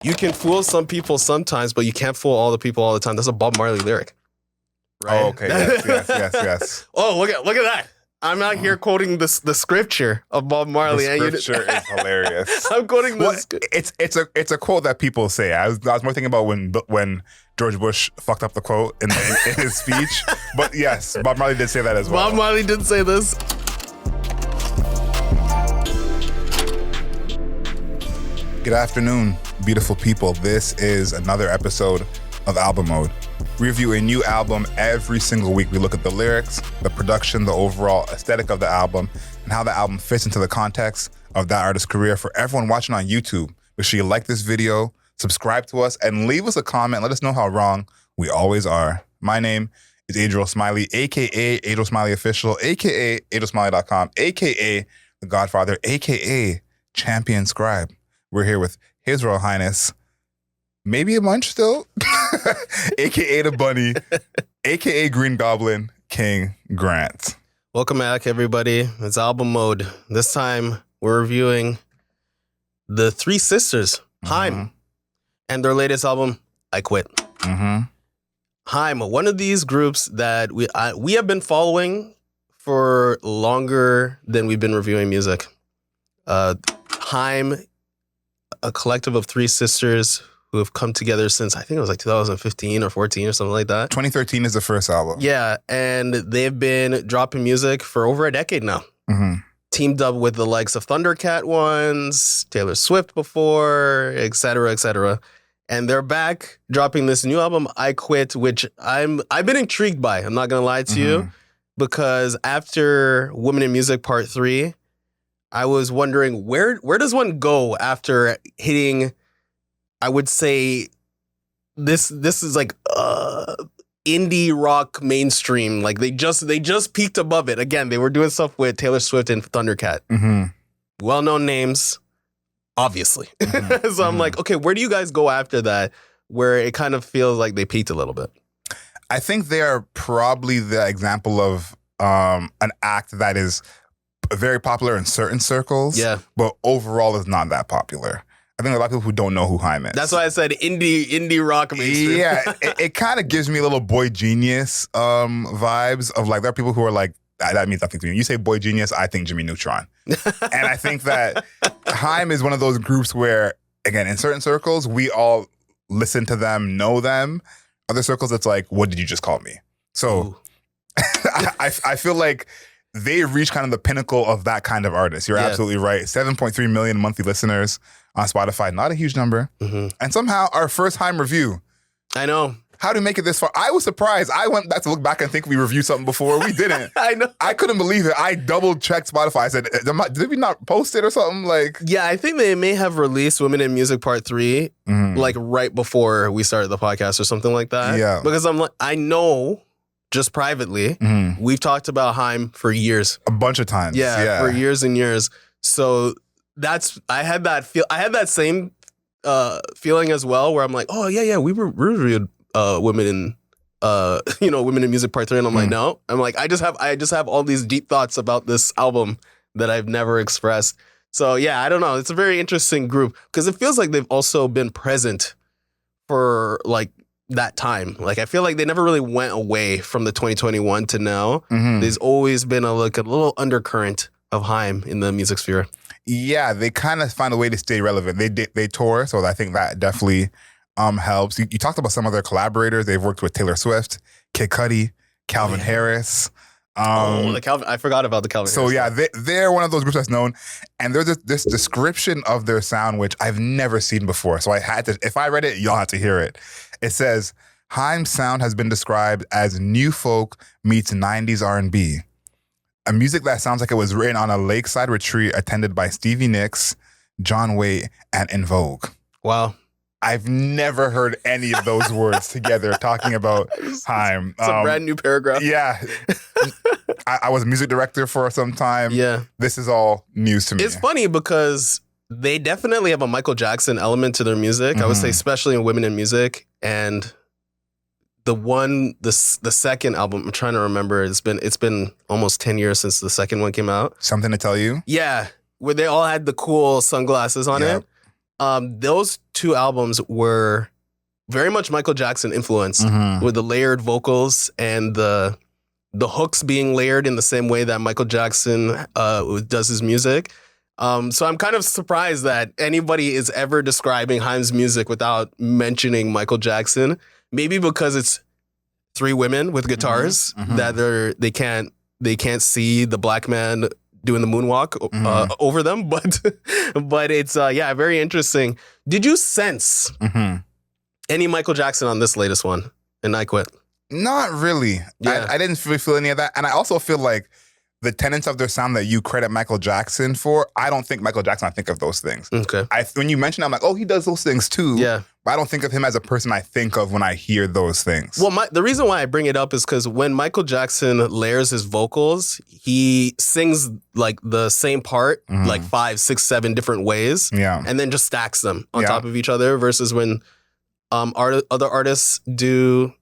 You can fool some people sometimes, but you can't fool all the people all the time. That's a Bob Marley lyric. Right? Oh, okay. Yes. Oh, look at that. I'm not here quoting the scripture of Bob Marley. The scripture is hilarious. I'm quoting this. It's a quote that people say. I was more thinking about when George Bush fucked up the quote in his speech. But yes, Bob Marley did say that as well. Bob Marley did say this. Good afternoon, beautiful people. This is another episode of Album Mode. We review a new album every single week. We look at the lyrics, the production, the overall aesthetic of the album, and how the album fits into the context of that artist's career. For everyone watching on YouTube, make sure you like this video, subscribe to us, and leave us a comment. Let us know how wrong we always are. My name is Adriel Smiley, a.k.a. Adriel Smiley Official, a.k.a. AdrielSmiley.com, a.k.a. The Godfather, a.k.a. Champion Scribe. We're here with His Royal Highness, maybe a munch still, a.k.a. the Bunny, a.k.a. Green Goblin, King Grant. Welcome back, everybody. It's Album Mode. This time, we're reviewing the three sisters, Haim, and their latest album, I Quit. Haim, one of these groups that we have been following for longer than we've been reviewing music. Haim, a collective of three sisters who have come together since, I think it was like 2015 or 14 or something like that. 2013 is the first album. Yeah, and they've been dropping music for over a decade now. Teamed up with the likes of Thundercat once, Taylor Swift before, et cetera, et cetera. And they're back dropping this new album, I Quit, which I've been intrigued by. I'm not going to lie to you, because after Women in Music Part 3, I was wondering where does one go after hitting, I would say this is like indie rock mainstream. Like they just peaked above it. Again, they were doing stuff with Taylor Swift and Thundercat. Well-known names, obviously. So I'm like, okay, where do you guys go after that where it kind of feels like they peaked a little bit? I think they are probably the example of an act that is very popular in certain circles, but overall is not that popular. I think a lot of people who don't know who Haim is. That's why I said indie rock mainstream. Yeah, it kind of gives me a little Boy Genius vibes of like, there are people who are like, that means nothing to me. You say Boy Genius, I think Jimmy Neutron. And I think that Haim is one of those groups where, again, in certain circles, we all listen to them, know them. Other circles, it's like, what did you just call me? So I feel like they reach kind of the pinnacle of that kind of artist. You're absolutely right. 7.3 million monthly listeners on Spotify. Not a huge number. And somehow our first Haim review. I know. How to make it this far? I was surprised. I went back to look back and think we reviewed something before. We didn't. I know. I couldn't believe it. I double checked Spotify. I said, did we not post it or something? Like, yeah, I think they may have released Women in Music Part 3 like right before we started the podcast or something like that. Yeah. Because I'm like, I know just privately, we've talked about Haim for years. A bunch of times. Yeah, for years and years. So I had that same feeling as well, where I'm like, oh yeah, we reviewed Women in Women in Music Part 3, and I'm like, no. I'm like, I just have all these deep thoughts about this album that I've never expressed. So yeah, I don't know. It's a very interesting group because it feels like they've also been present for like that time. Like I feel like they never really went away from the 2021 to now. There's always been a little undercurrent of Haim in the music sphere. Yeah, they kind of find a way to stay relevant. They tour, so I think that definitely helps. You talked about some of their collaborators. They've worked with Taylor Swift, Kid Cudi, Calvin Harris. I forgot about the Calvin Harris. So yeah, they're one of those groups that's known. And there's this description of their sound, which I've never seen before. So I had to, if I read it, y'all have to hear it. It says, Haim's sound has been described as new folk meets 90s R&B. A music that sounds like it was written on a lakeside retreat attended by Stevie Nicks, John Waite, and En Vogue. Wow. I've never heard any of those words together talking about Haim. It's a brand new paragraph. Yeah. I was a music director for some time. Yeah. This is all news to me. It's funny because they definitely have a Michael Jackson element to their music. I would say especially in Women in Music. And the second album, I'm trying to remember, it's been almost 10 years since the second one came out. Something to Tell You? Yeah. Where they all had the cool sunglasses on it. Those two albums were very much Michael Jackson influenced with the layered vocals and the hooks being layered in the same way that Michael Jackson does his music. So I'm kind of surprised that anybody is ever describing Haim's music without mentioning Michael Jackson. Maybe because it's three women with guitars that they can't see the black man doing the moonwalk over them, but it's very interesting. Did you sense any Michael Jackson on this latest one? And I Quit. Not really. Yeah. I didn't really feel any of that, and I also feel like the tenets of their sound that you credit Michael Jackson for, I don't think Michael Jackson. I think of those things. Okay. When you mention it, I'm like, oh, he does those things too. Yeah. But I don't think of him as a person I think of when I hear those things. Well, the reason why I bring it up is because when Michael Jackson layers his vocals, he sings like the same part like 5, 6, 7 different ways. Yeah. And then just stacks them on top of each other versus when other artists do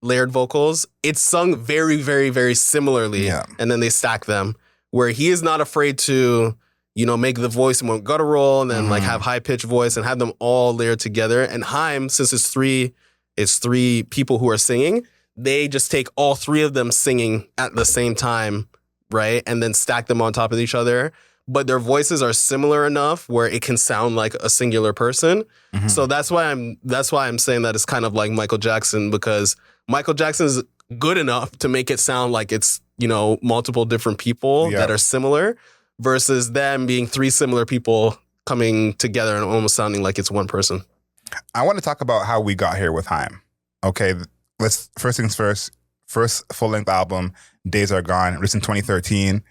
layered vocals, it's sung very, very, very similarly, and then they stack them. Where he is not afraid to, make the voice more guttural and then like have high pitched voice and have them all layered together. And Haim, since it's three people who are singing, they just take all three of them singing at the same time, right, and then stack them on top of each other. But their voices are similar enough where it can sound like a singular person. So that's why I'm saying that it's kind of like Michael Jackson, because Michael Jackson's good enough to make it sound like it's, multiple different people that are similar versus them being three similar people coming together and almost sounding like it's one person. I want to talk about how we got here with Haim. Okay, first things first full-length album, Days Are Gone, released in 2013.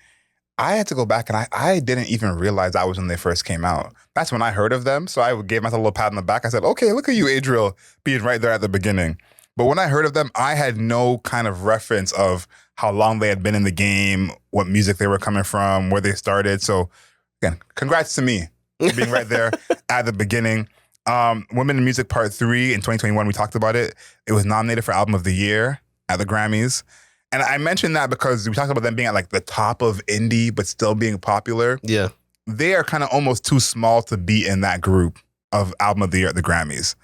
I had to go back and I didn't even realize that was when they first came out. That's when I heard of them. So I gave myself a little pat on the back. I said, okay, look at you, Adriel, being right there at the beginning. But when I heard of them, I had no kind of reference of how long they had been in the game, what music they were coming from, where they started. So again, congrats to me for being right there at the beginning. Women in Music Part 3 in 2021, we talked about it. It was nominated for Album of the Year at the Grammys. And I mentioned that because we talked about them being at like the top of indie, but still being popular. Yeah. They are kind of almost too small to be in that group of Album of the Year at the Grammys.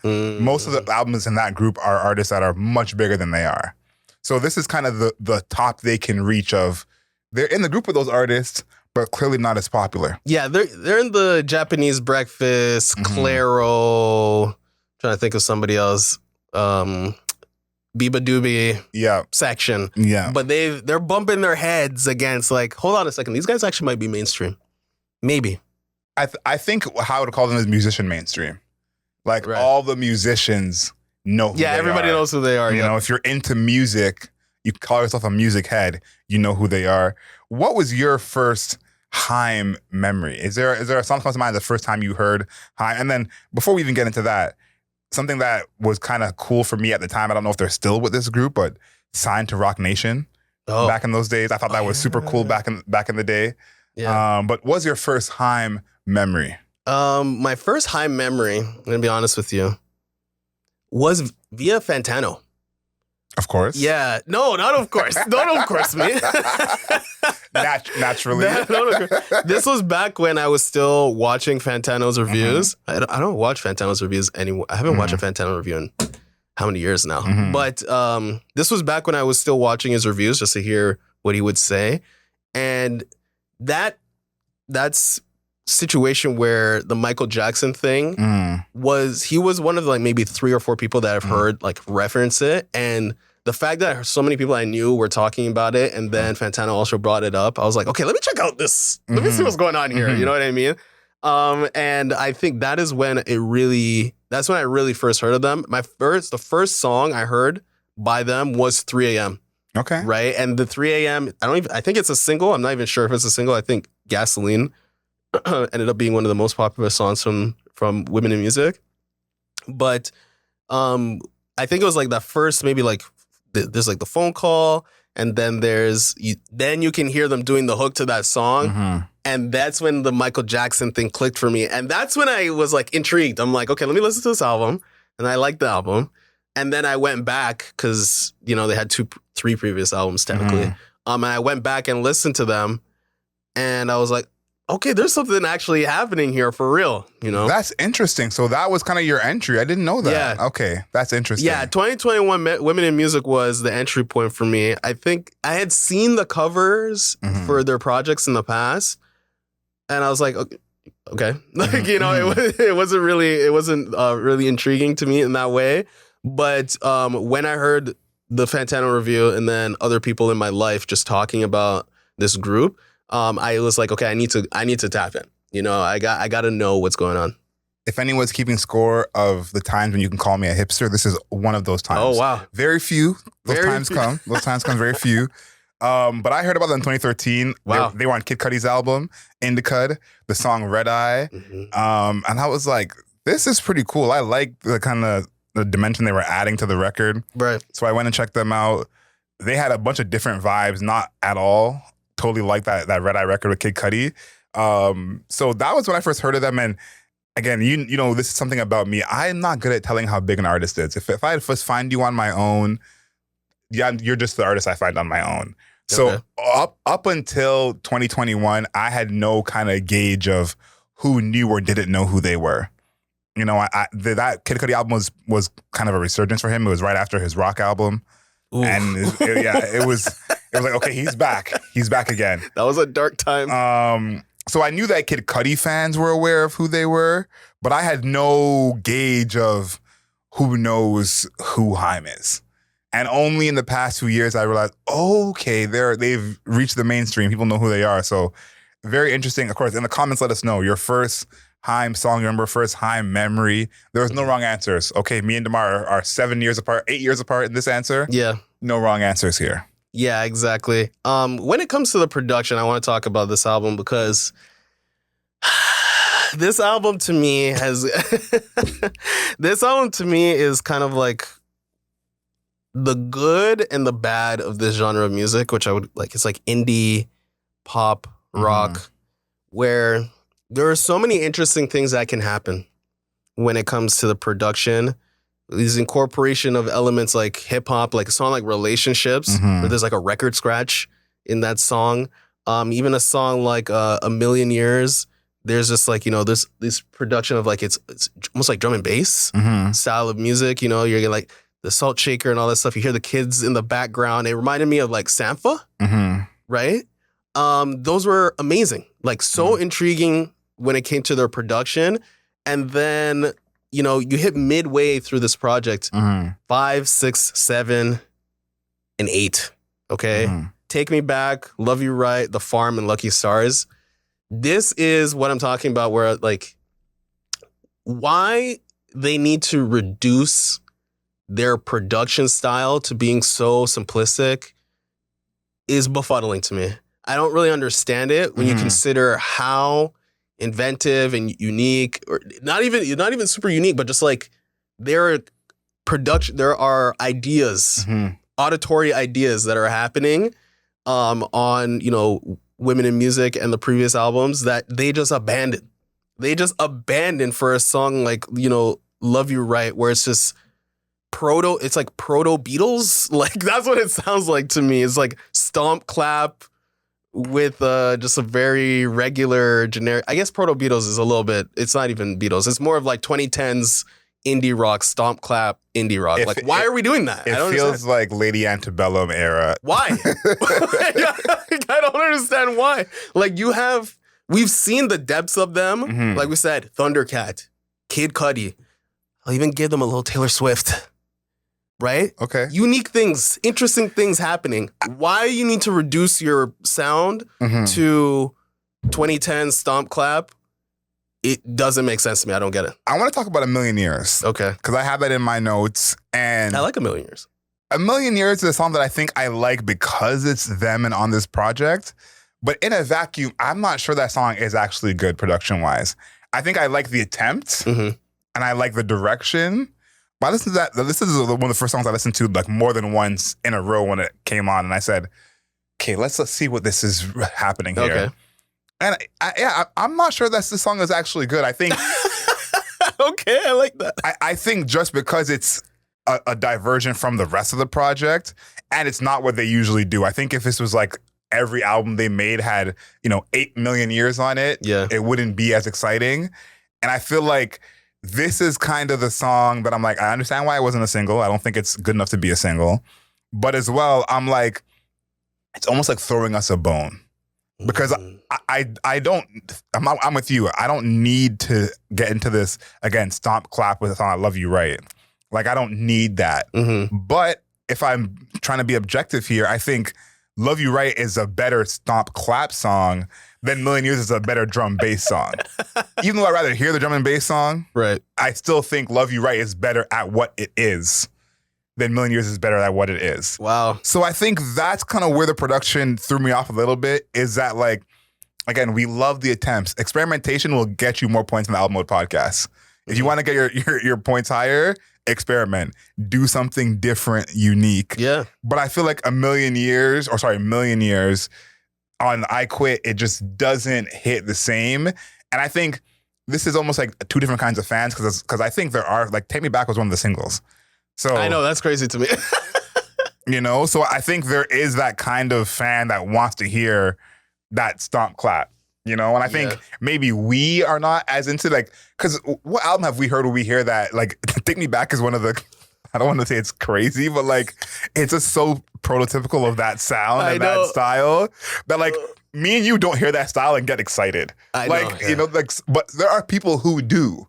Most of the albums in that group are artists that are much bigger than they are. So this is kind of the top they can reach of, they're in the group with those artists, but clearly not as popular. Yeah, they're in the Japanese Breakfast, Clairo, trying to think of somebody else, Biba Doobie section. Yeah. But they're bumping their heads against like, hold on a second, these guys actually might be mainstream. Maybe. I think how to call them is musician mainstream. Like all the musicians know who they are. Everybody knows who they are. You know, if you're into music, you call yourself a music head, you know who they are. What was your first Haim memory? Is there a song that comes to mind the first time you heard Haim? And then before we even get into that, something that was kind of cool for me at the time, I don't know if they're still with this group, but Signed to Rock Nation back in those days. I thought that was super cool back in the day. Yeah. But what was your first Haim memory? My first Haim memory, I'm going to be honest with you, was via Fantano. Of course. Yeah. No, not of course. Not of course, man. Naturally. This was back when I was still watching Fantano's reviews. I don't watch Fantano's reviews anymore. I haven't watched a Fantano review in how many years now? But this was back when I was still watching his reviews just to hear what he would say. And that's situation where the Michael Jackson thing he was one of like maybe 3 or 4 people that I've heard like reference it. And the fact that so many people I knew were talking about it and then Fantano also brought it up, I was like, okay, let me check out this. Let me see what's going on here. You know what I mean? And I think that is when that's when I really first heard of them. The first song I heard by them was 3 a.m. Okay. Right? And the 3 a.m., I think it's a single. I'm not even sure if it's a single. I think Gasoline ended up being one of the most popular songs from Women in Music. But I think it was like that first, maybe like there's like the phone call, and then then you can hear them doing the hook to that song. And that's when the Michael Jackson thing clicked for me. And that's when I was like intrigued. I'm like, okay, let me listen to this album. And I liked the album. And then I went back because, they had 3 previous albums technically. And I went back and listened to them. And I was like, okay, there's something actually happening here for real, you know? That's interesting. So that was kind of your entry. I didn't know that. Yeah. Okay, that's interesting. Yeah, 2021 Women in Music was the entry point for me. I think I had seen the covers for their projects in the past, and I was like, okay. Like, you know, it wasn't really intriguing to me in that way. But when I heard the Fantano review and then other people in my life just talking about this group, I was like, okay, I need to tap in. You know, I got to know what's going on. If anyone's keeping score of the times when you can call me a hipster, this is one of those times. Oh, wow. Very few. Those times come. Those times come very few. But I heard about them in 2013. Wow. They were on Kid Cudi's album, Indica, the song Red Eye. And I was like, this is pretty cool. I like the kind of the dimension they were adding to the record. Right. So I went and checked them out. They had a bunch of different vibes, not at all. Totally like that Red Eye record with Kid Cudi. So that was when I first heard of them. And again, you know, this is something about me. I'm not good at telling how big an artist is. If I first find you on my own, yeah, you're just the artist I find on my own. So up until 2021, I had no kind of gauge of who knew or didn't know who they were. You know, that Kid Cudi album was kind of a resurgence for him. It was right after his rock album. Ooh. And it was like, okay, he's back. He's back again. That was a dark time. So I knew that Kid Cudi fans were aware of who they were, but I had no gauge of who knows who Haim is. And only in the past 2 years I realized, okay, they've reached the mainstream. People know who they are. So very interesting. Of course, in the comments, let us know your first Haim song, you remember first Haim memory. There was no wrong answers. Okay, me and Démar are 7 years apart, 8 years apart in this answer. Yeah. No wrong answers here. Yeah, exactly. When it comes to the production, I want to talk about this album because this album to me is kind of like the good and the bad of this genre of music, which I would like. It's like indie, pop, rock, where there are so many interesting things that can happen when it comes to the production. These incorporation of elements like hip hop, like a song like Relationships, where there's like a record scratch in that song. Even a song like A Million Years, there's just like, you know, this production of like, it's almost like drum and bass style of music. You know, you're getting like the salt shaker and all that stuff. You hear the kids in the background. It reminded me of like Sampha, right? Those were amazing, like so intriguing when it came to their production. And then, you know, you hit midway through this project, 5, 6, 7, and 8. Okay. Take Me Back, Love You Right, The Farm, and Lucky Stars. This is what I'm talking about, where like why they need to reduce their production style to being so simplistic is befuddling to me. I don't really understand it when you consider how inventive and unique, or not even super unique, but just like there are ideas, auditory ideas that are happening on, you know, Women in Music and the previous albums that they just abandoned. They just abandoned for a song like, you know, Love You Right, where it's just it's like proto Beatles. Like that's what it sounds like to me. It's like stomp clap with just a very regular generic. I guess proto Beatles is a little bit, it's not even Beatles. It's more of like 2010s indie rock, stomp clap indie rock. Why are we doing that? It feels like Lady Antebellum era. Why? I don't understand why. Like we've seen the depths of them. Like we said, Thundercat, Kid Cudi. I'll even give them a little Taylor Swift. Right? Okay. Unique things, interesting things happening. Why you need to reduce your sound to 2010 stomp clap? It doesn't make sense to me. I don't get it. I want to talk about A Million Years. Okay. Because I have that in my notes. And I like A Million Years. A Million Years is a song that I think I like because it's them and on this project. But in a vacuum, I'm not sure that song is actually good production-wise. I think I like the attempt and I like the direction. But I listened to that. This is one of the first songs I listened to like more than once in a row when it came on. And I said, okay, let's see what this is happening here. Okay. And I'm not sure that the song is actually good. I think. Okay, I like that. I think just because it's a diversion from the rest of the project, and it's not what they usually do. I think if this was like every album they made had, 8 million years on it, it wouldn't be as exciting. And I feel like this is kind of the song that I'm like, I understand why it wasn't a single. I don't think it's good enough to be a single. But as well, I'm like, it's almost like throwing us a bone. Because I'm with you. I don't need to get into this, again, stomp clap with a song, I Love You Right. Like, I don't need that. But if I'm trying to be objective here, I think Love You Right is a better stomp clap song than Million Years is a better drum bass song. Even though I'd rather hear the drum and bass song, right, I still think Love You Right is better at what it is than Million Years is better at what it is. Wow. So I think that's kind of where the production threw me off a little bit, is that, like, again, we love the attempts. Experimentation will get you more points in the Album Mode podcast. If you want to get your points higher, experiment. Do something different, unique. Yeah. But I feel like Million Years on I Quit, it just doesn't hit the same. And I think this is almost like two different kinds of fans, because I think there are, like, Take Me Back was one of the singles. So I know, that's crazy to me. So I think there is that kind of fan that wants to hear that stomp clap. And I think maybe we are not as into, like, because what album have we heard where we hear that? Like, Take Me Back is one of the, I don't want to say it's crazy, but, like, it's just so prototypical of that sound and that style that, like, me and you don't hear that style and get excited. But there are people who do.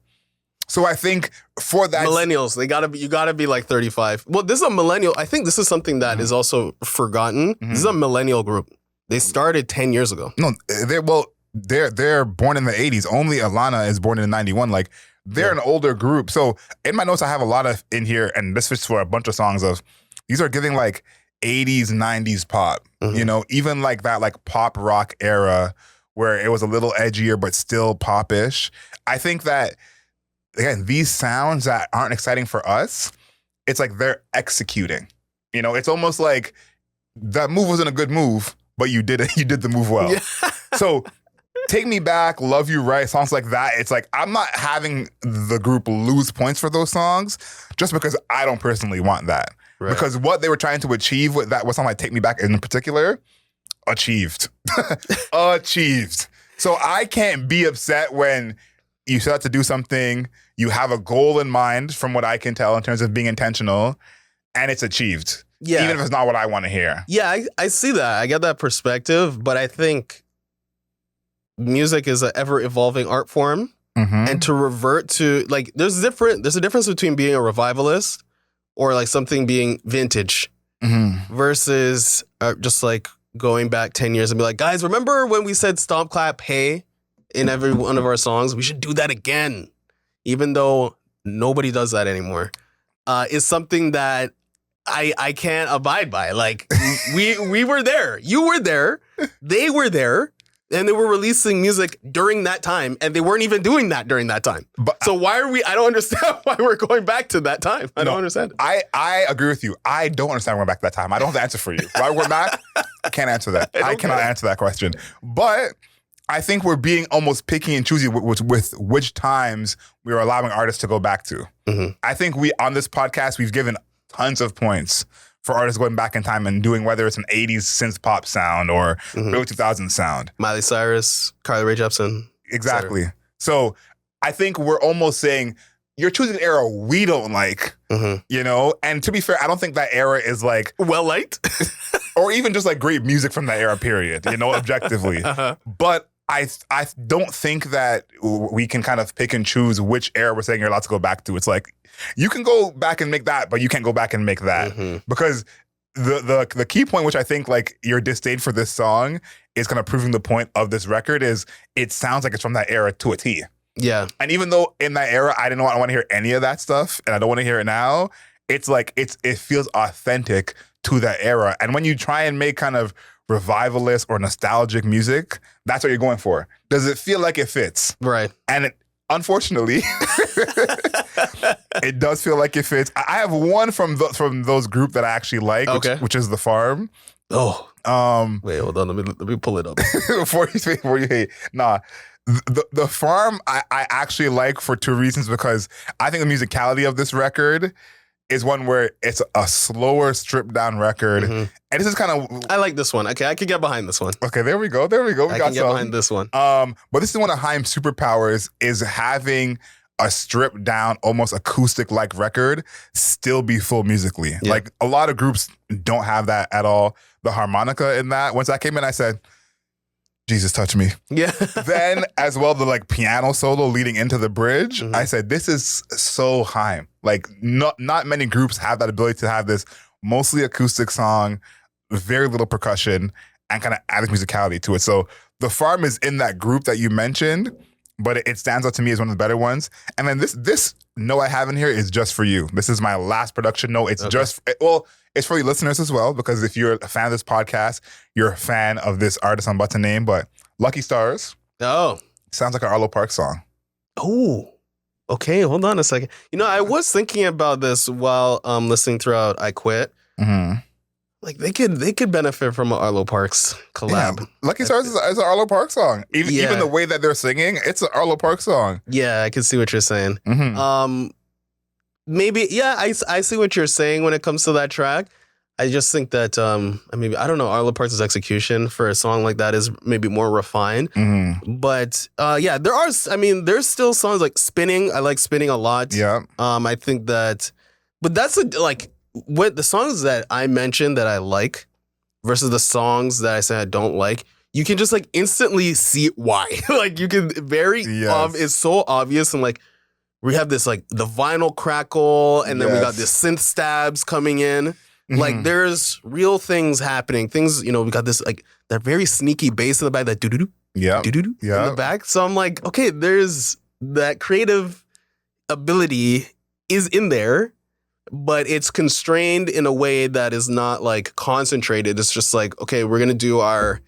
So I think for that, millennials, you gotta be like 35. Well, this is a millennial. I think this is something that is also forgotten. This is a millennial group. They started 10 years ago. No, they're born in the 80s. Only Alana is born in 91. Like, they're an older group. So in my notes, I have a lot of in here, and this fits for a bunch of songs of, these are giving like 80s, 90s pop, even like that, like, pop rock era where it was a little edgier, but still pop-ish. I think that, again, these sounds that aren't exciting for us, it's like they're executing. It's almost like that move wasn't a good move, but you did it. You did the move well. Yeah. So Take Me Back, Love You Right, songs like that. It's like, I'm not having the group lose points for those songs just because I don't personally want that. Right. Because what they were trying to achieve with that, what song like Take Me Back in particular, achieved. Achieved. So I can't be upset when you set out to do something, you have a goal in mind from what I can tell in terms of being intentional, and it's achieved. Yeah. Even if it's not what I want to hear. Yeah, I see that. I get that perspective, but I think music is an ever-evolving art form. And to revert to, like, there's a difference between being a revivalist or, like, something being vintage versus just, like, going back 10 years and be like, guys, remember when we said stomp, clap, hey in every one of our songs? We should do that again. Even though nobody does that anymore. Is something that I can't abide by. Like, we were there. You were there. They were there. And they were releasing music during that time, and they weren't even doing that during that time. So why are we? I don't understand why we're going back to that time. I don't understand it. I agree with you. I don't understand why we're back to that time. I don't have the answer for you. Why we're back? I can't answer that. I cannot answer that question. But I think we're being almost picky and choosy with which times we are allowing artists to go back to. I think on this podcast, we've given tons of points for artists going back in time and doing, whether it's an 80s synth pop sound or early 2000s sound. Miley Cyrus, Carly Rae Jepsen. Exactly. So I think we're almost saying, you're choosing an era we don't like, And to be fair, I don't think that era is like well-liked. or even just like great music from that era, period, objectively. But I don't think that we can kind of pick and choose which era we're saying you're allowed to go back to. It's like, you can go back and make that, but you can't go back and make that. Because the key point, which I think, like, your disdain for this song is kind of proving the point of this record, is it sounds like it's from that era to a T. Yeah. And even though in that era, I don't want to hear any of that stuff, and I don't want to hear it now, it's like, it feels authentic to that era. And when you try and make kind of revivalist or nostalgic music, that's what you're going for. Does it feel like it fits? Right. And unfortunately, it does feel like it fits. I have one from those group that I actually like, which is The Farm. Oh. Wait, hold on. Let me pull it up. before you hate. Nah. The Farm I actually like for two reasons, because I think the musicality of this record is one where it's a slower, stripped down record. And this is kind of... I like this one. Okay, I could get behind this one. Okay, there we go. We I can get behind this one. But this is one of Haim's superpowers, is having a stripped down, almost acoustic-like record still be full musically. Yeah. Like, a lot of groups don't have that at all. The harmonica in that, once that came in, I said, Jesus, touch me. Yeah. Then, as well, the like piano solo leading into the bridge, I said, this is so Haim. Like, not many groups have that ability to have this mostly acoustic song, very little percussion, and kind of added musicality to it. So The Farm is in that group that you mentioned, but it stands out to me as one of the better ones. And then this note I have in here is just for you. This is my last production note. It's it's for you listeners as well, because if you're a fan of this podcast, you're a fan of this artist I'm about to name, but Lucky Stars. Oh. Sounds like an Arlo Parks song. Oh. Okay, hold on a second. You know, I was thinking about this while Mm-hmm. listening throughout I Quit. Like they could benefit from an Arlo Parks collab. Yeah. Lucky Stars is an Arlo Parks song. Even the way that they're singing, it's an Arlo Parks song. Yeah, I can see what you're saying. Mm-hmm. Maybe, yeah, I see what you're saying when it comes to that track. I just think that, I don't know, Arlo Parks' execution for a song like that is maybe more refined. Mm-hmm. But yeah, there's still songs like Spinning. I like Spinning a lot. Yeah. I think that, but that's what the songs that I mentioned that I like versus the songs that I said I don't like, you can just like instantly see why. Like you can it's so obvious, and like we have this like the vinyl crackle, and then we got this synth stabs coming in. Mm-hmm. Like there's real things happening. Things, we got this like that very sneaky bass in the back, that doo-doo-doo, doo-doo-doo in the back. So I'm like, okay, there's that creative ability is in there, but it's constrained in a way that is not like concentrated. It's just like, okay, we're gonna do our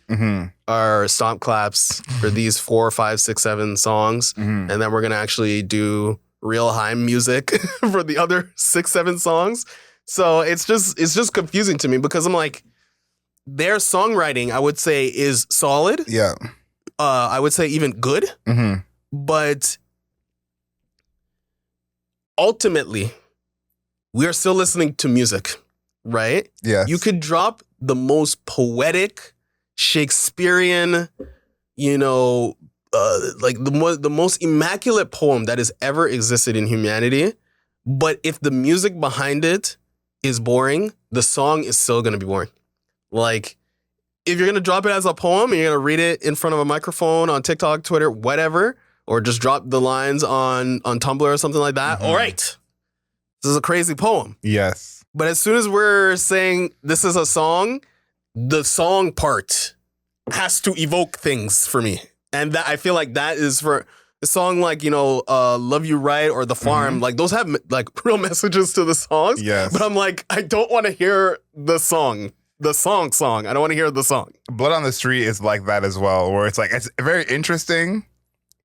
stomp claps for these 4, 5, 6, 7 songs, and then we're gonna actually do real Haim music for the other 6, 7 songs. So it's just confusing to me because I'm like, their songwriting, I would say, is solid. Yeah. I would say even good. Mm-hmm. But ultimately, we are still listening to music, right? Yeah. You could drop the most poetic, Shakespearean, like the most immaculate poem that has ever existed in humanity. But if the music behind it is boring, the song is still going to be boring. Like, if you're going to drop it as a poem and you're going to read it in front of a microphone on TikTok, Twitter, whatever, or just drop the lines on Tumblr or something like that, all right, this is a crazy poem. Yes. But as soon as we're saying this is a song, the song part has to evoke things for me. And that I feel like that is for a song like, Love You Right or The Farm. Like those have like real messages to the songs. Yes. But I'm like, I don't want to hear the song. The song. I don't want to hear the song. Blood on the Street is like that as well, where it's like, it's very interesting,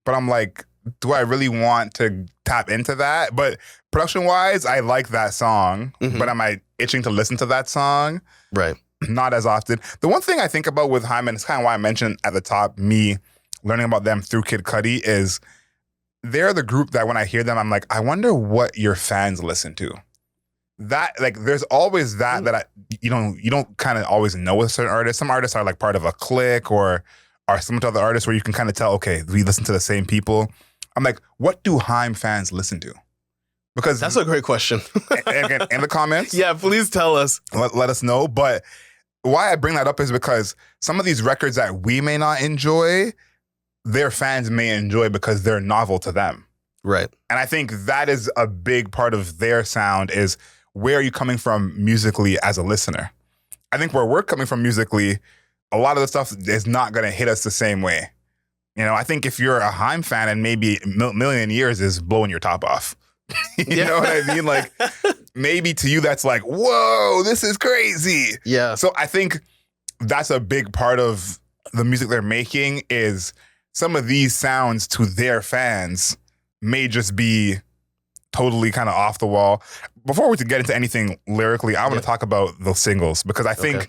but I'm like, do I really want to tap into that? But production-wise, I like that song, but am I itching to listen to that song? Right. Not as often. The one thing I think about with Haim, and it's kind of why I mentioned at the top, me learning about them through Kid Cudi, is they're the group that when I hear them, I'm like, I wonder what your fans listen to. That, like, there's always that you don't kind of always know with certain artists. Some artists are like part of a clique or are some other artists where you can kind of tell, okay, we listen to the same people. I'm like, what do Haim fans listen to? Because that's a great question. Again, in the comments. Yeah, please tell us. Let us know. But why I bring that up is because some of these records that we may not enjoy, their fans may enjoy because they're novel to them. Right. And I think that is a big part of their sound is where are you coming from musically as a listener? I think where we're coming from musically, a lot of the stuff is not going to hit us the same way. I think if you're a Haim fan and maybe Million Years is blowing your top off. You know what I mean? Like maybe to you that's like, whoa, this is crazy. Yeah. So I think that's a big part of the music they're making is some of these sounds to their fans may just be totally kind of off the wall. Before we get into anything lyrically, I want to talk about those singles because I think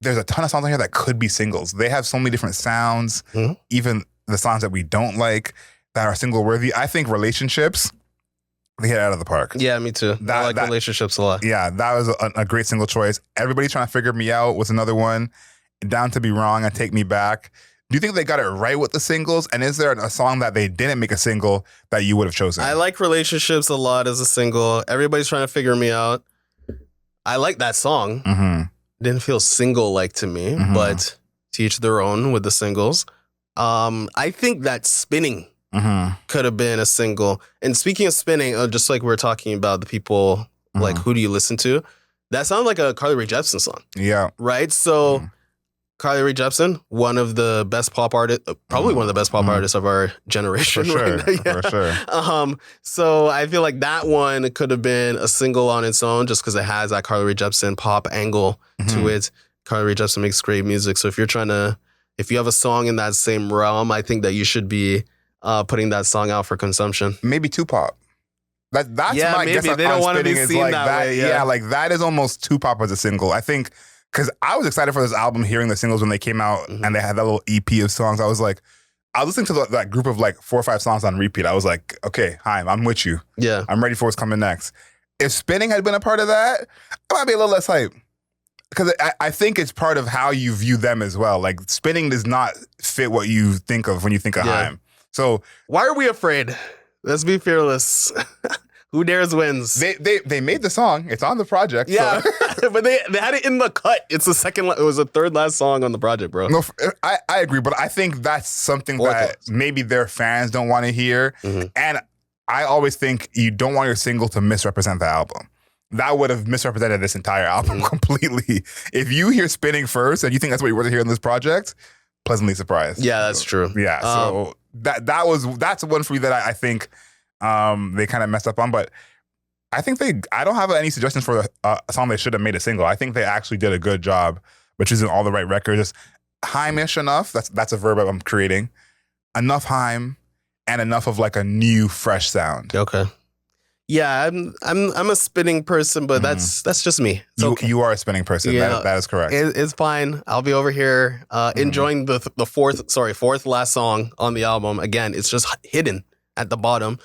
there's a ton of songs on here that could be singles. They have so many different sounds, even the songs that we don't like that are single worthy. I think Relationships They hit it out of the park. Yeah, me too. I like Relationships a lot. Yeah, that was a great single choice. Everybody's Trying to Figure Me Out was another one. Down to Be Wrong and Take Me Back. Do you think they got it right with the singles? And is there a song that they didn't make a single that you would have chosen? I like Relationships a lot as a single. Everybody's Trying to Figure Me Out. I like that song. Mm-hmm. Didn't feel single-like to me, but to each their own with the singles. I think that Spinning could have been a single. And speaking of spinning, just like we're talking about the people, like, who do you listen to? That sounds like a Carly Rae Jepsen song. Yeah. Right? So Carly Rae Jepsen, one of the best pop artists, probably one of the best pop artists of our generation. For sure. Right now. For sure. So I feel like that one could have been a single on its own just because it has that Carly Rae Jepsen pop angle to it. Carly Rae Jepsen makes great music. So if you have a song in that same realm, I think that you should be putting that song out for consumption. Maybe Tupac. That's my guess. They don't want to be seen like that way. Yeah, like that is almost Tupac as a single. I think because I was excited for this album, hearing the singles when they came out, and they had that little EP of songs. I was like, I was listening to that group of like 4 or 5 songs on repeat. I was like, okay, Haim, I'm with you. Yeah, I'm ready for what's coming next. If Spinning had been a part of that, I might be a little less hype. Because I think it's part of how you view them as well. Like, Spinning does not fit what you think of when you think of Haim. So why are we afraid? Let's be fearless. Who dares wins. They made the song. It's on the project. Yeah, so. but they had it in the cut. It's it was the third last song on the project, bro. No, I agree, but I think that's something that maybe their fans don't want to hear. And I always think you don't want your single to misrepresent the album. That would have misrepresented this entire album completely. If you hear Spinning first and you think that's what you want to hear in this project, pleasantly surprised. Yeah, that's true. Yeah, so that's one for me that I think they kind of messed up on. But I think I don't have any suggestions for a song they should have made a single. I think they actually did a good job, but choosing all the right records. Just Haim-ish enough. That's a verb I'm creating. Enough Haim and enough of like a new, fresh sound. Okay. Yeah, I'm a spinning person, but that's just me. It's okay. You are a spinning person. Yeah, that is correct. It's fine. I'll be over here enjoying the fourth last song on the album. Again, it's just hidden at the bottom.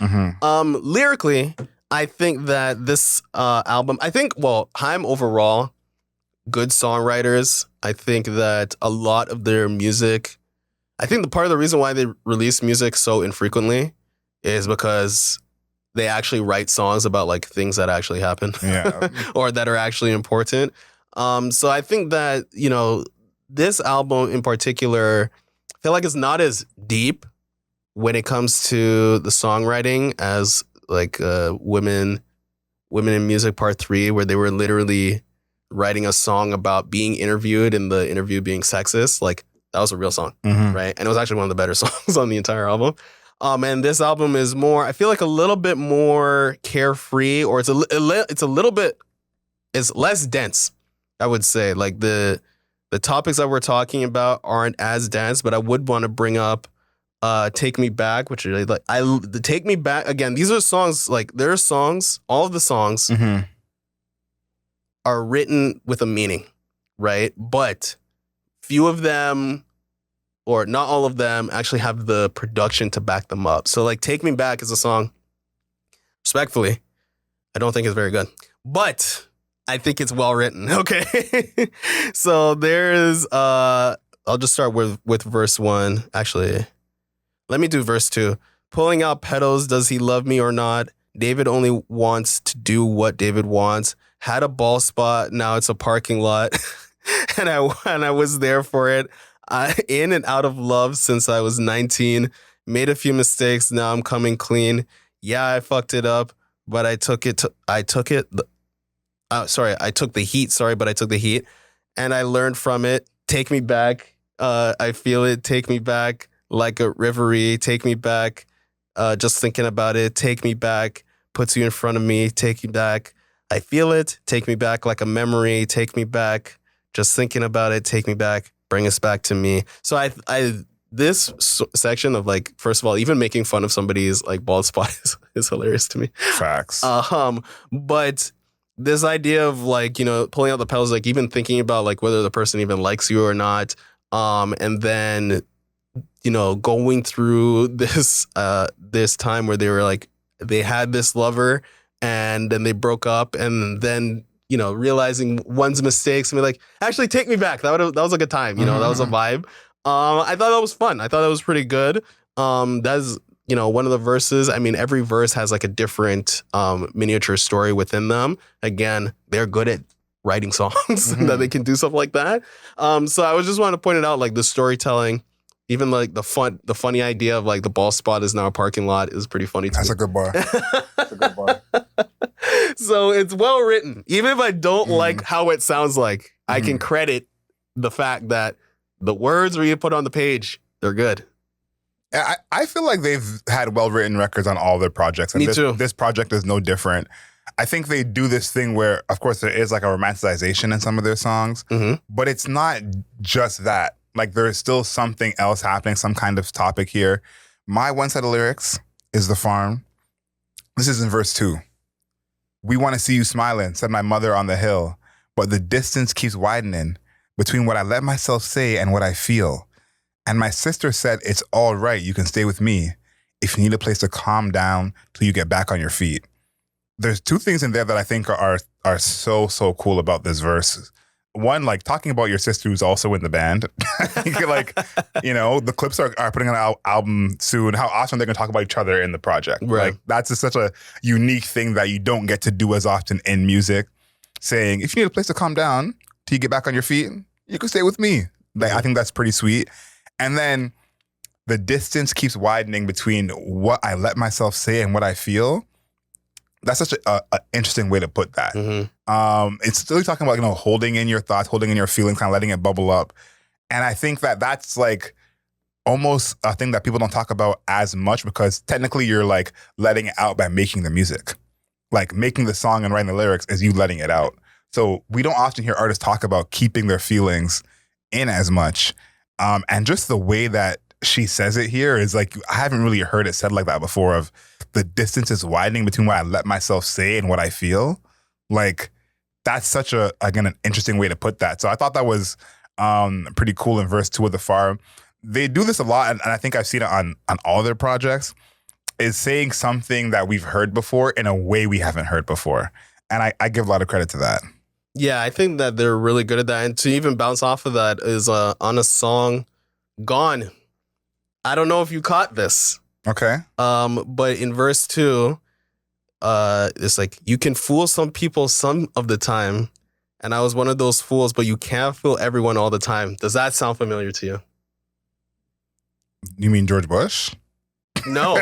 Lyrically, I think that this album, Haim overall, good songwriters. I think that a lot of their music, I think the part of the reason why they release music so infrequently is because they actually write songs about like things that actually happen, or that are actually important. So I think that, this album in particular, I feel like it's not as deep when it comes to the songwriting as like Women in Music Part 3, where they were literally writing a song about being interviewed and the interview being sexist. Like, that was a real song, right? And it was actually one of the better songs on the entire album. And this album is more, I feel like a little bit more carefree, or it's less dense, I would say. Like the topics that we're talking about aren't as dense, but I would want to bring up Take Me Back, which is like, the Take Me Back, again, these are songs, like there are songs, all of the songs are written with a meaning, right? But few of them, or not all of them, actually have the production to back them up. So like Take Me Back is a song, respectfully, I don't think it's very good, but I think it's well written. Okay. So there's, I'll just start with verse 1. Actually, let me do verse 2. Pulling out petals, does he love me or not? David only wants to do what David wants. Had a ball spot, now it's a parking lot. and I was there for it. In and out of love since I was 19. Made a few mistakes, now I'm coming clean. Yeah, I fucked it up, but I took the heat, and I learned from it. Take me back, I feel it. Take me back like a reverie. Take me back, just thinking about it. Take me back, puts you in front of me. Take me back, I feel it. Take me back like a memory. Take me back, just thinking about it. Take me back, bring us back to me. So this section of like, first of all, even making fun of somebody's like bald spot is hilarious to me. Facts. But this idea of like, pulling out the petals, like even thinking about like whether the person even likes you or not. And then, going through this time where they were like they had this lover and then they broke up, and then, you know, realizing one's mistakes and be like, actually take me back. That was a good time. You know, that was a vibe. I thought that was fun. I thought that was pretty good. That's, you know, one of the verses. I mean, every verse has like a different miniature story within them. Again, they're good at writing songs that they can do stuff like that. So I was just wanting to point it out, like the storytelling, even like the funny idea of like the ball spot is now a parking lot is pretty funny to me. That's a good bar. That's a good bar. So it's well written. Even if I don't like how it sounds like, I can credit the fact that the words where you put on the page, they're good. I feel like they've had well-written records on all their projects. And Me too. This project is no different. I think they do this thing where, of course, there is like a romanticization in some of their songs, but it's not just that. Like there's still something else happening, some kind of topic here. My one set of lyrics is The Farm. This is in verse 2. We want to see you smiling, said my mother on the hill, but the distance keeps widening between what I let myself say and what I feel. And my sister said, it's all right, you can stay with me if you need a place to calm down till you get back on your feet. There's two things in there that I think are so cool about this verse. One, like talking about your sister who's also in the band. Like, you know, the Clips are putting on an album soon. How awesome they're going to talk about each other in the project. Right. Like, that's just such a unique thing that you don't get to do as often in music. Saying, if you need a place to calm down till you get back on your feet, you can stay with me. Like, I think that's pretty sweet. And then the distance keeps widening between what I let myself say and what I feel. That's such an interesting way to put that. It's still talking about, you know, holding in your thoughts, holding in your feelings, kind of letting it bubble up. And I think that that's like almost a thing that people don't talk about as much because technically you're like letting it out by making the music. Like making the song and writing the lyrics is you letting it out. So we don't often hear artists talk about keeping their feelings in as much. And just the way that she says it here is like, I haven't really heard it said like that before, of the distance is widening between what I let myself say and what I feel. Like, that's such an interesting way to put that. So I thought that was pretty cool in verse 2 of The Farm. They do this a lot, and I think I've seen it on all their projects, is saying something that we've heard before in a way we haven't heard before. And I give a lot of credit to that. Yeah, I think that they're really good at that. And to even bounce off of that is on a song, Gone. I don't know if you caught this. Okay. But in verse 2, it's like, you can fool some people some of the time, and I was one of those fools, but you can't fool everyone all the time. Does that sound familiar to you? You mean George Bush? No.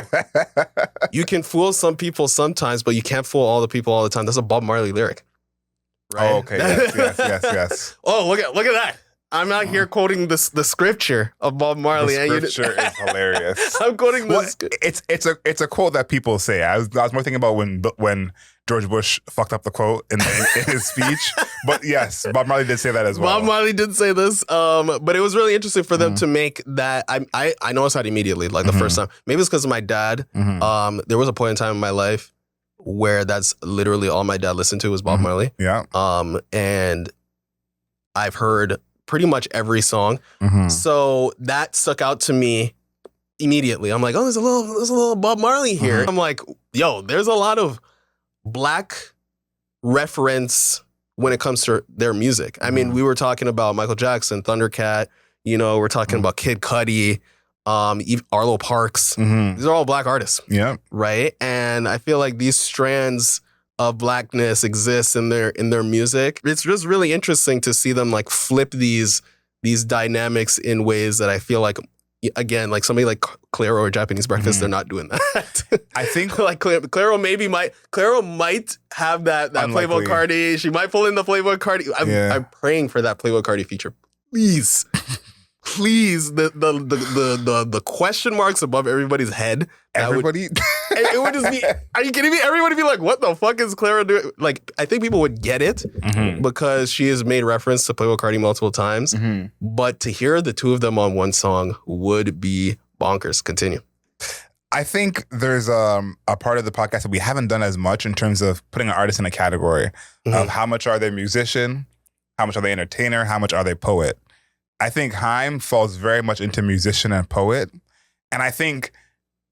You can fool some people sometimes, but you can't fool all the people all the time. That's a Bob Marley lyric. Right? Oh, okay. Yes. Oh, look at that. I'm not here quoting the scripture of Bob Marley. The scripture is hilarious. I'm quoting this. Well, it's a quote that people say. I was more thinking about when George Bush fucked up the quote in his speech. But yes, Bob Marley did say that as well. Bob Marley did say this. But it was really interesting for them to make that. I noticed that immediately, like the first time. Maybe it's because of my dad. There was a point in time in my life where that's literally all my dad listened to was Bob Marley. Yeah. And I've heard pretty much every song. So that stuck out to me immediately. I'm like, oh, there's a little Bob Marley here. I'm like, yo, there's a lot of Black reference when it comes to their music. I mean, we were talking about Michael Jackson, Thundercat, you know, we're talking about Kid Cudi, Arlo Parks. These are all Black artists. Yeah. Right? And I feel like these strands of Blackness exist in their music. It's just really interesting to see them like flip these dynamics in ways that I feel like, again, like somebody like Clairo or Japanese Breakfast, they're not doing that. I think like Clairo might have that Playboy Cardi. She might pull in the Playboy Cardi. I'm praying for that Playboy Cardi feature. Please. The question marks above everybody's head. Everybody? It would just be, are you kidding me? Everybody would be like, what the fuck is Clairo doing? Like, I think people would get it because she has made reference to Playboy Cardi multiple times. But to hear the two of them on one song would be bonkers. Continue. I think there's a part of the podcast that we haven't done as much in terms of putting an artist in a category of how much are they musician, how much are they entertainer, how much are they poet. I think Haim falls very much into musician and poet. And I think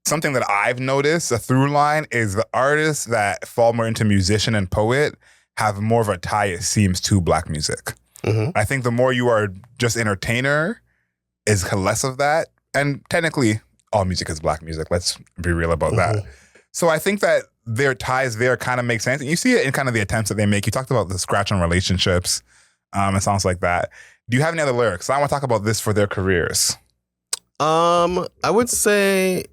something that I've noticed, a through line, is the artists that fall more into musician and poet have more of a tie, it seems, to Black music. I think the more you are just entertainer is less of that. And technically, all music is Black music. Let's be real about that. So I think that their ties there kind of make sense. And you see it in kind of the attempts that they make. You talked about the scratch on relationships and songs like that. Do you have any other lyrics? I want to talk about this for their careers. I would say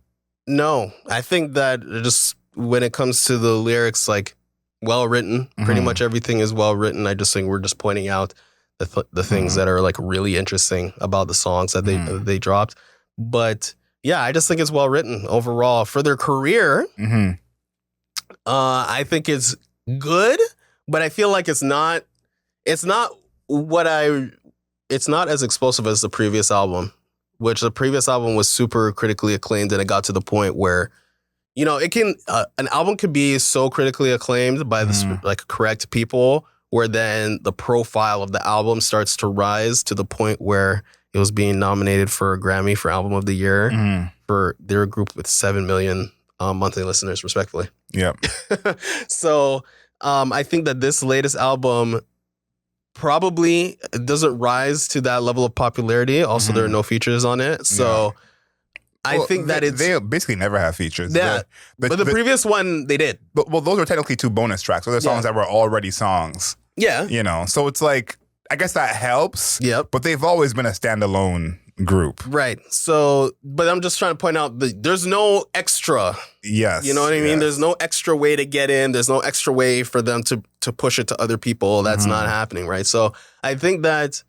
no. I think that just when it comes to the lyrics, like well written, pretty much everything is well written. I just think we're just pointing out the things that are like really interesting about the songs that they dropped. But yeah, I just think it's well written overall for their career. I think it's good, but I feel like it's not as explosive as the previous album, which the previous album was super critically acclaimed, and it got to the point where, you know, it can an album could be so critically acclaimed by the like correct people, where then the profile of the album starts to rise to the point where it was being nominated for a Grammy for Album of the Year for their group with 7 million monthly listeners, respectively. Yeah. So I think that this latest album probably doesn't rise to that level of popularity. Also, there are no features on it. So I think that they basically never have features. Yeah. But the previous one, they did. But those were technically 2 bonus tracks. So they're songs that were already songs. Yeah. You know, so it's like, I guess that helps. Yep. But they've always been a standalone group. Right. So, but I'm just trying to point out there's no extra. Yes. You know what I mean? There's no extra way to get in. There's no extra way for them to push it to other people. That's not happening, right? So I think that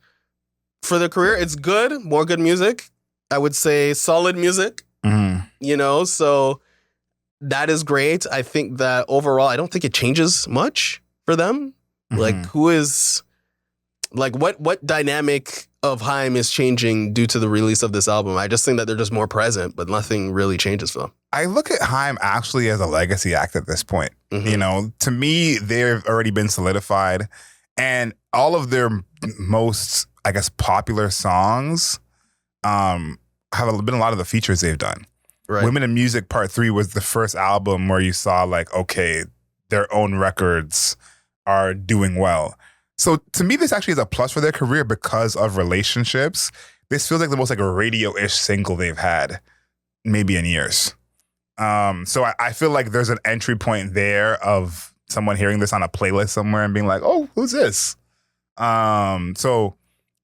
for their career, it's good. More good music. I would say solid music. You know, so that is great. I think that overall, I don't think it changes much for them. Like, who is, like, what dynamic of Haim is changing due to the release of this album? I just think that they're just more present, but nothing really changes for them. I look at Haim actually as a legacy act at this point. You know, to me, they've already been solidified, and all of their most, I guess, popular songs have been a lot of the features they've done. Right. Women in Music Part 3 was the first album where you saw, like, okay, their own records are doing well. So to me, this actually is a plus for their career because of relationships. This feels like the most like a radio-ish single they've had maybe in years. So I feel like there's an entry point there of someone hearing this on a playlist somewhere and being like, oh, who's this? So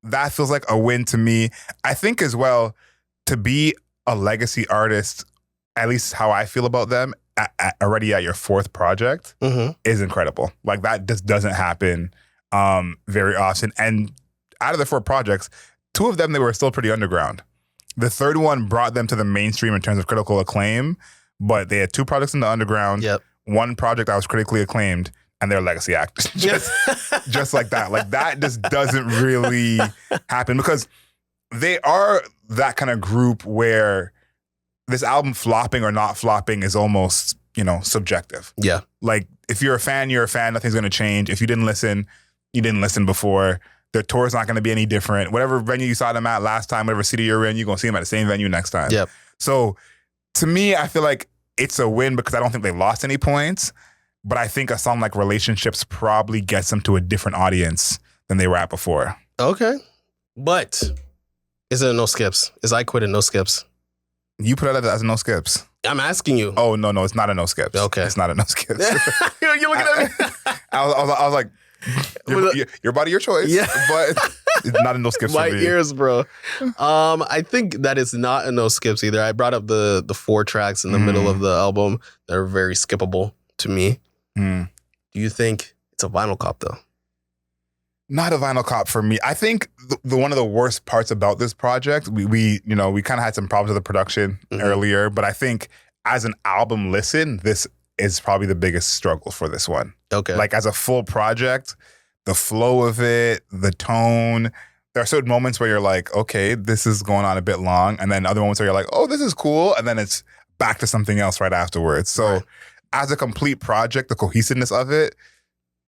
that feels like a win to me. I think as well, to be a legacy artist, at least how I feel about them, already at your 4th project is incredible. Like that just doesn't happen very often. And out of the 4 projects, 2 of them, they were still pretty underground. The 3rd one brought them to the mainstream in terms of critical acclaim, but they had 2 projects in the underground, 1 project that was critically acclaimed, and they're a legacy act. just like that. Like that just doesn't really happen because they are that kind of group where this album flopping or not flopping is almost, you know, subjective. Yeah. Like if you're a fan, you're a fan. Nothing's going to change. If you didn't listen, you didn't listen before. Their tour's not going to be any different. Whatever venue you saw them at last time, whatever city you're in, you're going to see them at the same venue next time. Yep. So to me, I feel like it's a win because I don't think they lost any points. But I think a song like Relationships probably gets them to a different audience than they were at before. Okay. But is it a no skips? Is I Quit a no skips? You put it as a no skips. I'm asking you. Oh, no, it's not a no skips. Okay. It's not a no skips. You're looking at me. I was like, your body, your choice. Yeah. But it's not a no skips for me. My ears, bro. I think that is not a no skips either. I brought up the 4 tracks in the middle of the album that are very skippable to me. Do you think it's a vinyl cop, though? Not a vinyl cop for me. I think the one of the worst parts about this project, we kind of had some problems with the production earlier, but I think as an album listen, this is probably the biggest struggle for this one. Okay. Like as a full project, the flow of it, the tone, there are certain moments where you're like, okay, this is going on a bit long. And then other moments where you're like, oh, this is cool. And then it's back to something else right afterwards. So as a complete project, the cohesiveness of it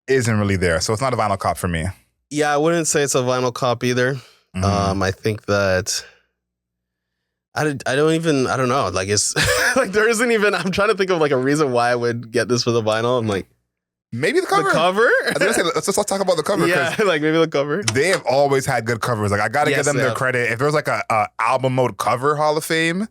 isn't really there. So it's not a vinyl cop for me. Yeah, I wouldn't say it's a vinyl cop either. I think that I don't know. Like, it's like there isn't even, I'm trying to think of like a reason why I would get this for the vinyl. I'm like, maybe the cover. The cover? I was gonna say, let's talk about the cover. Yeah, like maybe the cover. They have always had good covers. Like, I gotta give them their credit. If there was like a album mode cover Hall of Fame,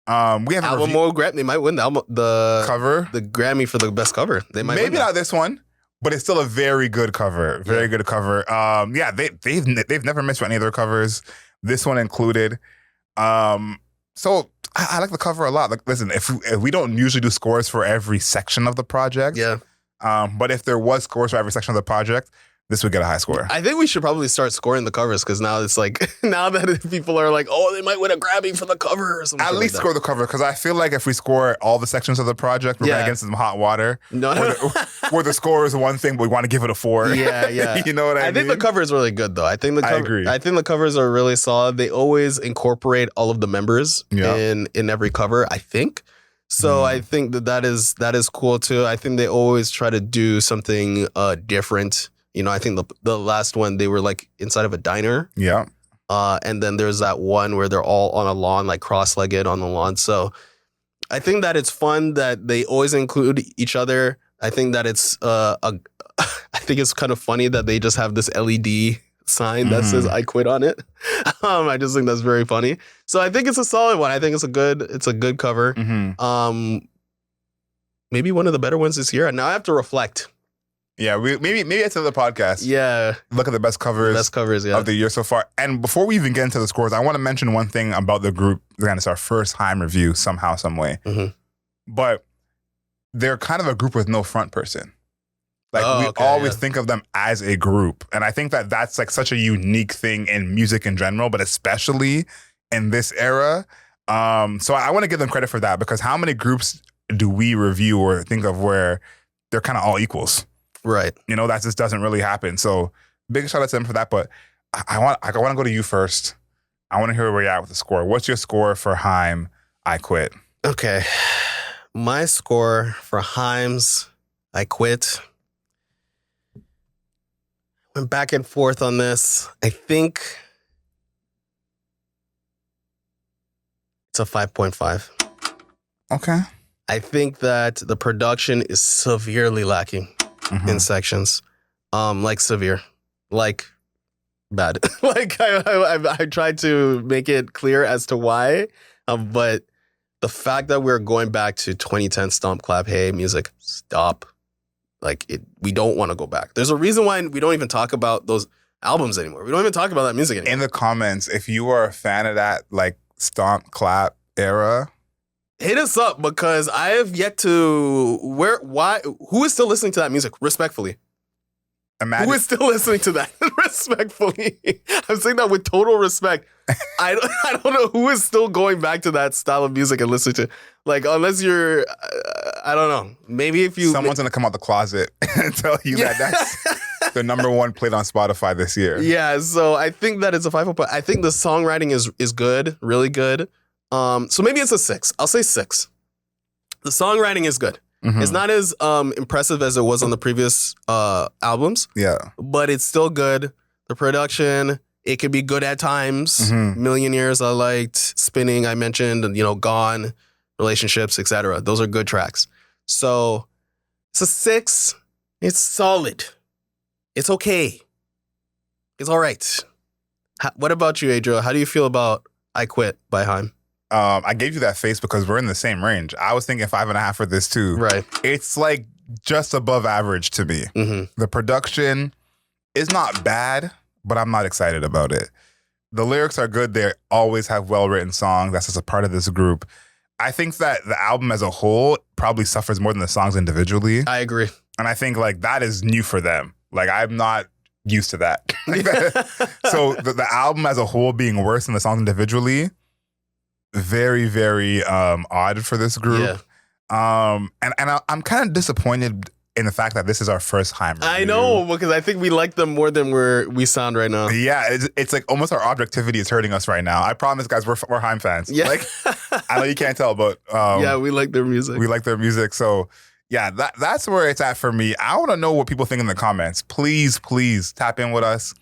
we have album mode Grammy. They might win the cover, the Grammy for the best cover. They might maybe not this one, but it's still a very good cover. Very good cover. They've never missed with any of their covers. This one included. So I like the cover a lot. Like, listen, if we don't usually do scores for every section of the project, but if there was scores for every section of the project, this would get a high score. I think we should probably start scoring the covers because now it's like, now that people are like, oh, they might win a Grammy for the cover or something. At least score the cover, because I feel like if we score all the sections of the project, we're going to get into some hot water. Where the score is one thing, but we want to give it a 4. Yeah. You know what I mean? I think the cover is really good, though. I agree. I think the covers are really solid. They always incorporate all of the members in every cover, I think. So I think that is cool, too. I think they always try to do something different. You know, I think the last one, they were like inside of a diner. Yeah. And then there's that one where they're all on a lawn, like cross-legged on the lawn. So I think that it's fun that they always include each other. I think that it's I think it's kind of funny that they just have this LED sign that says "I quit" on it. I just think that's very funny. So I think it's a solid one. I think it's a good cover. Maybe one of the better ones this year. Now I have to reflect. Yeah, maybe it's another podcast. Yeah. Look at the best covers of the year so far. And before we even get into the scores, I want to mention one thing about the group. Again, it's our first Haim review somehow, some way. But they're kind of a group with no front person. Like, we always think of them as a group. And I think that that's like such a unique thing in music in general, but especially in this era. So I want to give them credit for that, because how many groups do we review or think of where they're kind of all equals? Right. You know, that just doesn't really happen. So big shout out to them for that. But I want to go to you first. I want to hear where you're at with the score. What's your score for Haim, I Quit? Okay. My score for Haim's I Quit. Went back and forth on this. I think it's a 5.5. Okay. I think that the production is severely lacking. In sections, like severe, like bad. Like I tried to make it clear as to why, but the fact that we're going back to 2010 stomp, clap, hey, music, stop. Like we don't want to go back. There's a reason why we don't even talk about those albums anymore. We don't even talk about that music anymore. In the comments, if you are a fan of that like stomp, clap era, hit us up, because I have yet to who is still listening to that music respectfully? Who is still listening to that respectfully? I'm saying that with total respect. I don't know who is still going back to that style of music and listening to, like, unless you're I don't know. Maybe if you someone's gonna come out the closet and tell you that that's the number one played on Spotify this year. Yeah, so I think that it's a 5.5. I think the songwriting is good, really good. So maybe it's a 6. I'll say 6. The songwriting is good. It's not as impressive as it was on the previous albums. Yeah. But it's still good. The production, it could be good at times. Million Years I liked. Spinning, I mentioned. And, Gone, Relationships, etc. Those are good tracks. So it's a 6. It's solid. It's okay. It's all right. What about you, Adriel? How do you feel about I Quit by Haim? I gave you that face because we're in the same range. I was thinking 5.5 for this too. Right. It's like just above average to me. The production is not bad, but I'm not excited about it. The lyrics are good. They always have well-written songs. That's just a part of this group. I think that the album as a whole probably suffers more than the songs individually. I agree. And I think like that is new for them. Like I'm not used to that. So the album as a whole being worse than the songs individually, very, very odd for this group. Yeah. And I'm kind of disappointed in the fact that this is our first Haim review. I know, because I think we like them more than we sound right now. Yeah, it's like almost our objectivity is hurting us right now. I promise, guys, we're Haim fans. Yeah. Like, I know you can't tell, but yeah, we like their music. We like their music. So yeah, that's where it's at for me. I want to know what people think in the comments. Please tap in with us.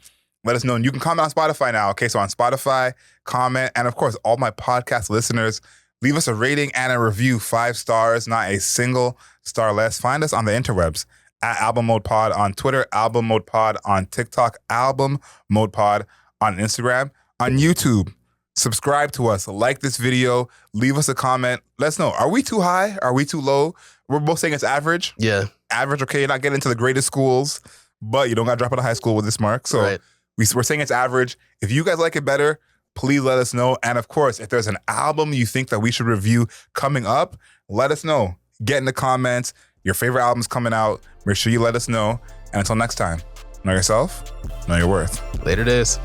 Let us know. And you can comment on Spotify now. Okay, so on Spotify, comment. And of course, all my podcast listeners, leave us a rating and a review. 5 stars, not a single star less. Find us on the interwebs at Album Mode Pod on Twitter, Album Mode Pod on TikTok, Album Mode Pod on Instagram, on YouTube. Subscribe to us. Like this video. Leave us a comment. Let us know. Are we too high? Are we too low? We're both saying it's average. Yeah. Average, okay. You're not getting into the greatest schools, but you don't got to drop out of high school with this mark. So Right. we're saying it's average. If you guys like it better, please let us know. And of course, if there's an album you think that we should review coming up, let us know. Get in the comments. Your favorite album's coming out. Make sure you let us know. And until next time, know yourself, know your worth. Later days.